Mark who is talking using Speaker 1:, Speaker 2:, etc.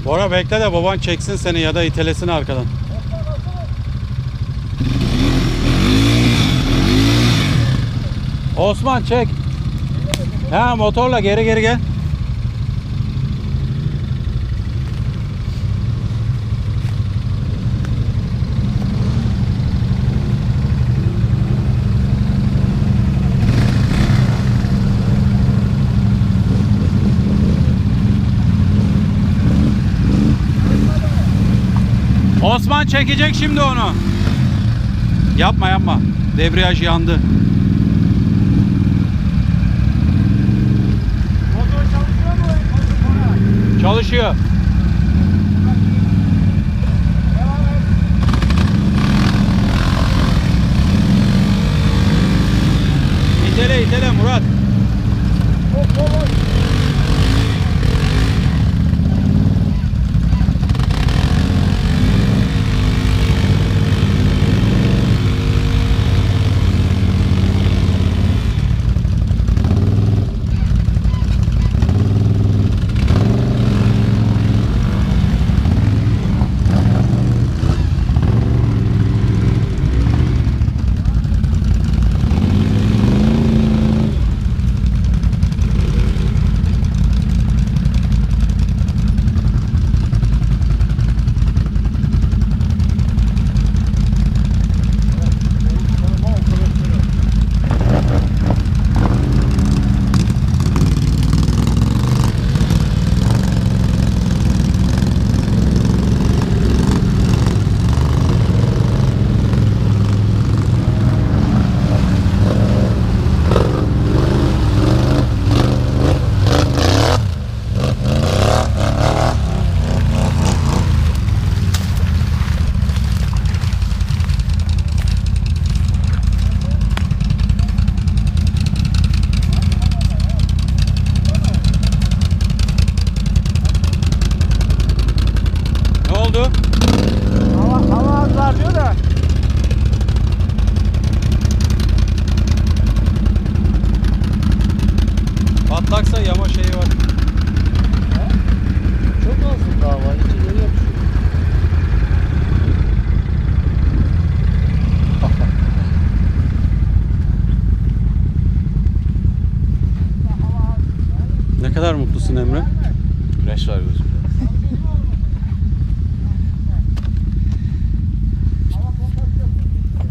Speaker 1: Bora bekle de baban çeksin seni ya da itelesin arkadan. Osman çek. Ha, motorla geri gel. Osman çekecek şimdi onu. Yapma. Debriyaj yandı.
Speaker 2: Motor çalışıyor mu?
Speaker 1: Çalışıyor.
Speaker 2: Devam et.
Speaker 1: İtele Murat.
Speaker 2: Hop.
Speaker 1: Ne oldu?
Speaker 2: Hava az var diyor da.
Speaker 1: Patlaksa yama şeyi var.
Speaker 2: Çok az daha var. İçi geri yapışıyor.
Speaker 1: Ne kadar mutlusun Emre?
Speaker 3: Güneş var gözümde.